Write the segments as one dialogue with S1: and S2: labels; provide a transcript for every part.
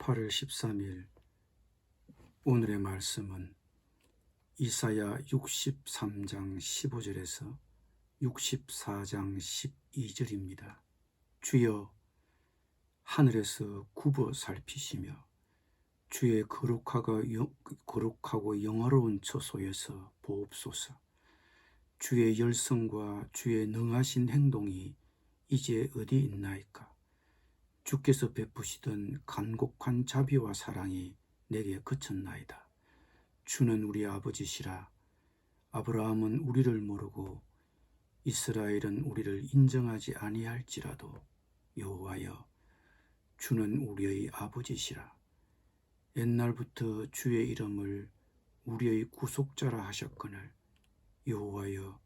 S1: 8월 13일 오늘의 말씀은 이사야 63장 15절에서 64장 12절입니다. 주여 하늘에서 굽어 살피시며 주의 거룩하고 영화로운 처소에서 보옵소서. 주의 열성과 주의 능하신 행동이 이제 어디 있나이까? 주께서 베푸시던 간곡한 자비와 사랑이 내게 그쳤나이다. 주는 우리 아버지시라. 아브라함은 우리를 모르고 이스라엘은 우리를 인정하지 아니할지라도 여호와여, 주는 우리의 아버지시라. 옛날부터 주의 이름을 우리의 구속자라 하셨거늘 여호와여,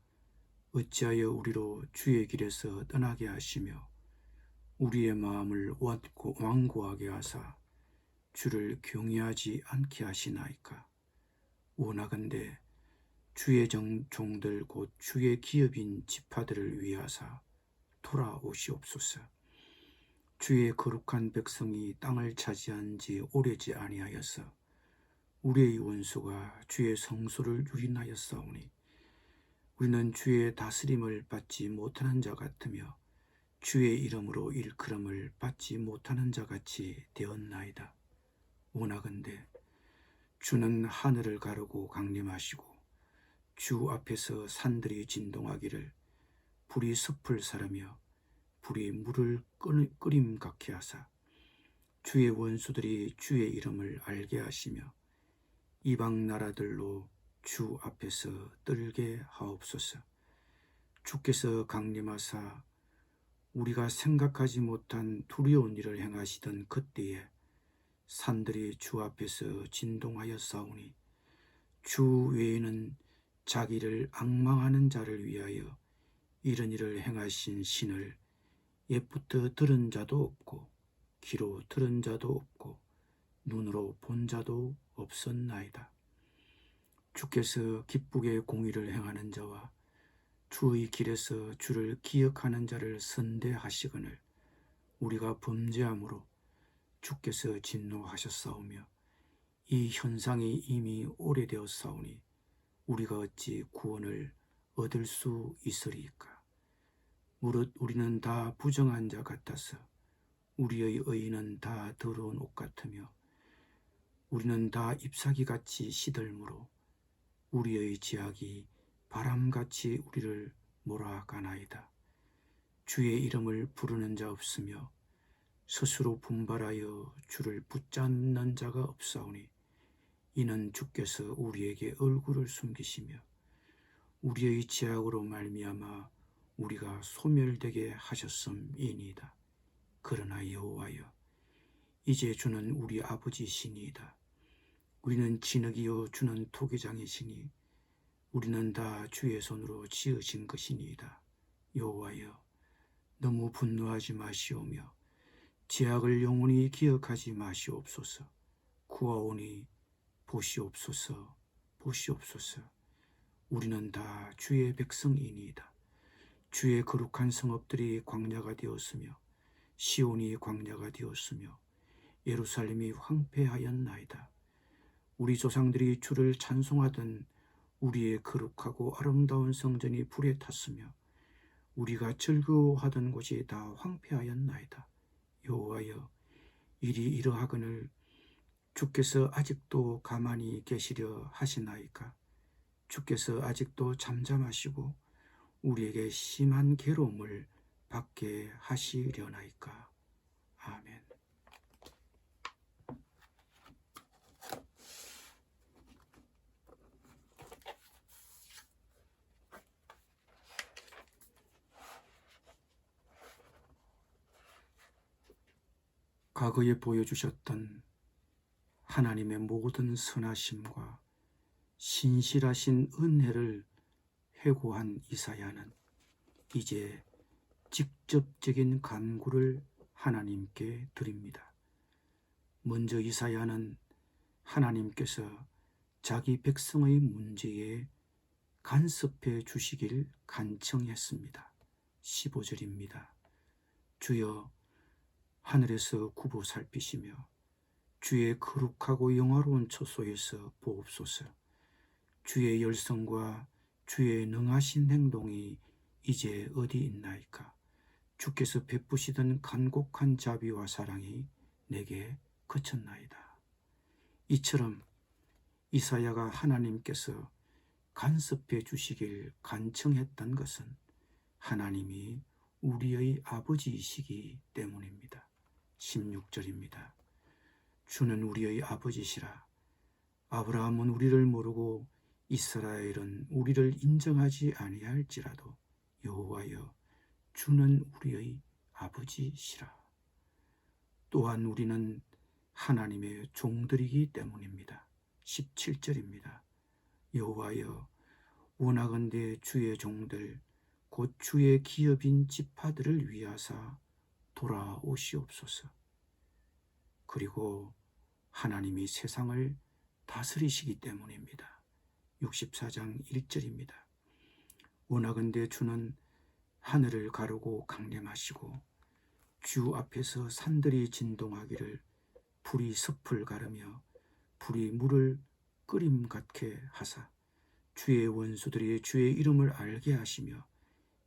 S1: 어찌하여 우리로 주의 길에서 떠나게 하시며 우리의 마음을 완고하게 하사 주를 경외하지 않게 하시나이까? 원하건대 주의 종들 곧 주의 기업인 지파들을 위하사 돌아오시옵소서. 주의 거룩한 백성이 땅을 차지한 지 오래지 아니하여서 우리의 원수가 주의 성소를 유린하였사오니 우리는 주의 다스림을 받지 못하는 자 같으며 주의 이름으로 일컬음을 받지 못하는 자 같이 되었나이다. 원하건대 주는 하늘을 가르고 강림하시고 주 앞에서 산들이 진동하기를 불이 숲을 사르며 불이 물을 끓임 같게 하사 주의 원수들이 주의 이름을 알게 하시며 이방 나라들로 주 앞에서 떨게 하옵소서. 주께서 강림하사 우리가 생각하지 못한 두려운 일을 행하시던 그때에 산들이 주 앞에서 진동하였사오니 주 외에는 자기를 앙망하는 자를 위하여 이런 일을 행하신 신을 옛부터 들은 자도 없고 귀로 들은 자도 없고 눈으로 본 자도 없었나이다. 주께서 기쁘게 공의를 행하는 자와 주의 길에서 주를 기억하는 자를 선대하시거늘 우리가 범죄함으로 주께서 진노하셨사오며 이 현상이 이미 오래되었사오니 우리가 어찌 구원을 얻을 수 있으리까? 무릇 우리는 다 부정한 자 같아서 우리의 의인은 다 더러운 옷 같으며 우리는 다 잎사귀같이 시들므로 우리의 죄악이 바람같이 우리를 몰아가나이다. 주의 이름을 부르는 자 없으며 스스로 분발하여 주를 붙잡는 자가 없사오니 이는 주께서 우리에게 얼굴을 숨기시며 우리의 죄악으로 말미암아 우리가 소멸되게 하셨음이니이다. 그러나 여호와여, 이제 주는 우리 아버지시니이다. 우리는 진흙이요 주는 토기장이시니 우리는 다 주의 손으로 지으신 것이니이다. 여호와여, 너무 분노하지 마시오며 죄악을 영원히 기억하지 마시옵소서. 구하오니 보시옵소서, 보시옵소서. 우리는 다 주의 백성이니이다. 주의 거룩한 성읍들이 광야가 되었으며 시온이 광야가 되었으며 예루살렘이 황폐하였나이다. 우리 조상들이 주를 찬송하던 우리의 거룩하고 아름다운 성전이 불에 탔으며 우리가 즐거워하던 곳이 다 황폐하였나이다. 여호와여, 일이 이러하거늘 주께서 아직도 가만히 계시려 하시나이까? 주께서 아직도 잠잠하시고 우리에게 심한 괴로움을 받게 하시려나이까? 아멘. 과거에 보여주셨던 하나님의 모든 선하심과 신실하신 은혜를 회고한 이사야는 이제 직접적인 간구를 하나님께 드립니다. 먼저 이사야는 하나님께서 자기 백성의 문제에 간섭해 주시길 간청했습니다. 15절입니다. 주여 하늘에서 굽어 살피시며 주의 거룩하고 영화로운 처소에서 보옵소서. 주의 열성과 주의 능하신 행동이 이제 어디 있나이까. 주께서 베푸시던 간곡한 자비와 사랑이 내게 그쳤나이다. 이처럼 이사야가 하나님께서 간섭해 주시길 간청했던 것은 하나님이 우리의 아버지이시기 때문입니다. 16절입니다. 주는 우리의 아버지시라. 아브라함은 우리를 모르고 이스라엘은 우리를 인정하지 아니할지라도 여호와여, 주는 우리의 아버지시라. 또한 우리는 하나님의 종들이기 때문입니다. 17절입니다. 여호와여, 원하건대 주의 종들 곧 주의 기업인 지파들을 위하사 돌아오시옵소서. 그리고 하나님이 세상을 다스리시기 때문입니다. 64장 1절입니다. 원하건대 주는 하늘을 가르고 강림하시고 주 앞에서 산들이 진동하기를 불이 섭을 가르며 불이 물을 끓임 같게 하사 주의 원수들이 주의 이름을 알게 하시며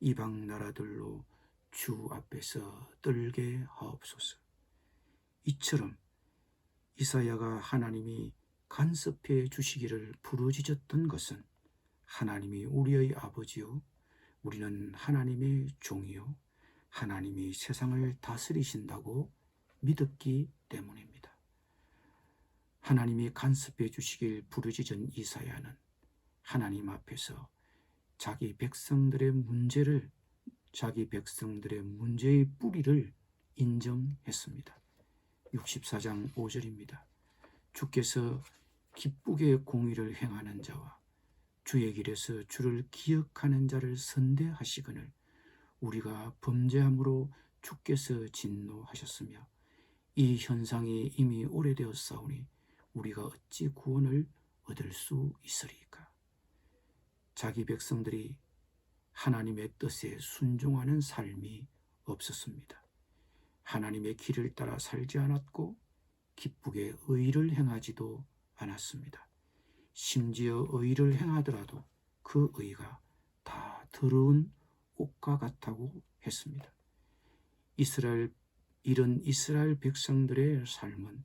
S1: 이방 나라들로 주 앞에서 떨게 하옵소서. 이처럼 이사야가 하나님이 간섭해 주시기를 부르짖었던 것은 하나님이 우리의 아버지요, 우리는 하나님의 종이요, 하나님이 세상을 다스리신다고 믿었기 때문입니다. 하나님이 간섭해 주시길 부르짖은 이사야는 하나님 앞에서 자기 백성들의 문제의 뿌리를 인정했습니다. 64장 5절입니다. 주께서 기쁘게 공의를 행하는 자와 주의 길에서 주를 기억하는 자를 선대하시거늘 우리가 범죄함으로 주께서 진노하셨으며 이 현상이 이미 오래되었사오니 우리가 어찌 구원을 얻을 수 있으리까. 자기 백성들이 하나님의 뜻에 순종하는 삶이 없었습니다. 하나님의 길을 따라 살지 않았고 기쁘게 의를 행하지도 않았습니다. 심지어 의를 행하더라도 그 의가 다 더러운 옷과 같다고 했습니다. 이런 이스라엘 백성들의 삶은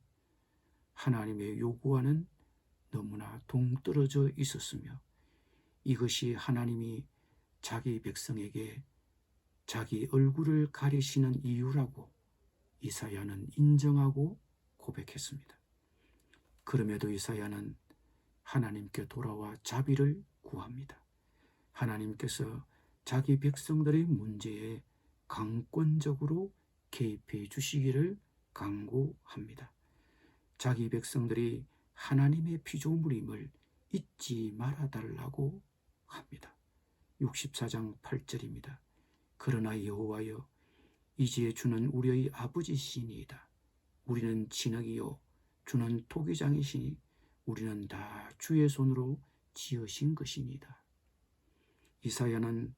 S1: 하나님의 요구와는 너무나 동떨어져 있었으며 이것이 하나님이 자기 백성에게 자기 얼굴을 가리시는 이유라고 이사야는 인정하고 고백했습니다. 그럼에도 이사야는 하나님께 돌아와 자비를 구합니다. 하나님께서 자기 백성들의 문제에 강권적으로 개입해 주시기를 간구합니다. 자기 백성들이 하나님의 피조물임을 잊지 말아달라고 합니다. 64장 8절입니다. 그러나 여호와여, 이제 주는 우리의 아버지시니이다. 우리는 진흙이요 주는 토기장이시니 우리는 다 주의 손으로 지으신 것이니이다. 이사야는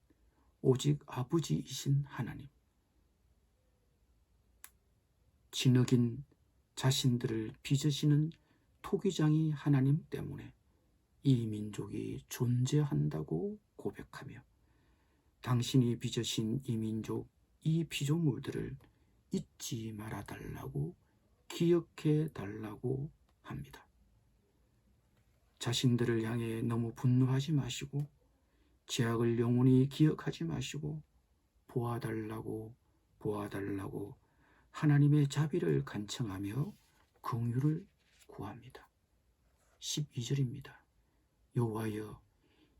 S1: 오직 아버지이신 하나님, 진흙인 자신들을 빚으시는 토기장이 하나님 때문에 이 민족이 존재한다고 고백하며 당신이 빚으신 이 민족, 이 피조물들을 잊지 말아달라고 기억해 달라고 합니다. 자신들을 향해 너무 분노하지 마시고 죄악을 영원히 기억하지 마시고 보아달라고 하나님의 자비를 간청하며 긍휼을 구합니다. 12절입니다. 여호와여,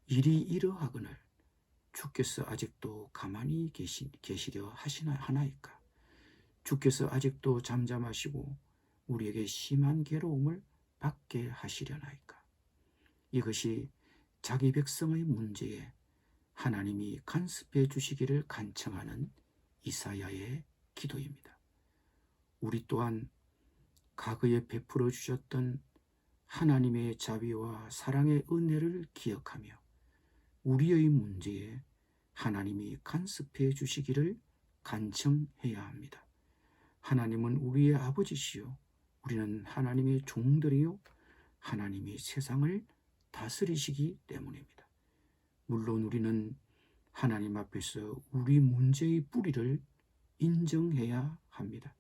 S1: 일이 이러하거늘 주께서 아직도 가만히 계시려 하나이까. 주께서 아직도 잠잠하시고 우리에게 심한 괴로움을 받게 하시려나이까. 이것이 자기 백성의 문제에 하나님이 간섭해 주시기를 간청하는 이사야의 기도입니다. 우리 또한 과거에 베풀어 주셨던 하나님의 자비와 사랑의 은혜를 기억하며 우리의 문제에 하나님이 간섭해 주시기를 간청해야 합니다. 하나님은 우리의 아버지시요 우리는 하나님의 종들이요 하나님이 세상을 다스리시기 때문입니다. 물론 우리는 하나님 앞에서 우리 문제의 뿌리를 인정해야 합니다.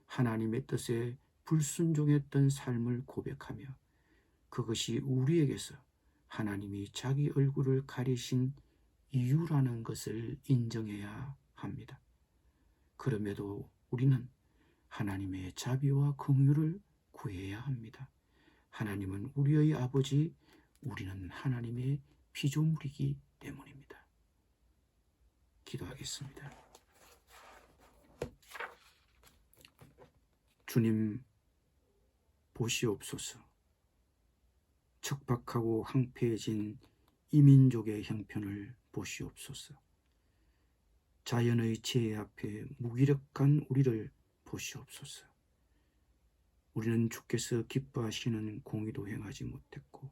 S1: 하나님의 뜻에 불순종했던 삶을 고백하며 그것이 우리에게서 하나님이 자기 얼굴을 가리신 이유라는 것을 인정해야 합니다. 그럼에도 우리는 하나님의 자비와 긍휼을 구해야 합니다. 하나님은 우리의 아버지, 우리는 하나님의 피조물이기 때문입니다. 기도하겠습니다. 주님, 보시옵소서. 척박하고 황폐해진 이민족의 형편을 보시옵소서. 자연의 재해 앞에 무기력한 우리를 보시옵소서. 우리는 주께서 기뻐하시는 공의도 행하지 못했고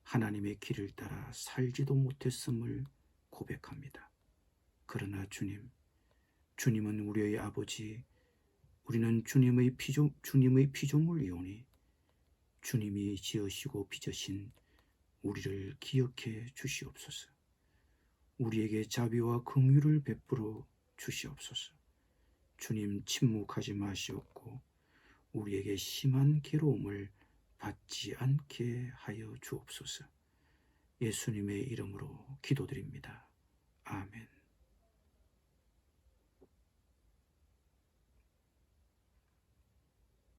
S1: 하나님의 길을 따라 살지도 못했음을 고백합니다. 그러나 주님, 주님은 우리의 아버지, 우리는 주님의 피조물이오니 주님이 지으시고 빚으신 우리를 기억해 주시옵소서. 우리에게 자비와 긍휼을 베풀어 주시옵소서. 주님, 침묵하지 마시옵고 우리에게 심한 괴로움을 받지 않게 하여 주옵소서. 예수님의 이름으로 기도드립니다. 아멘.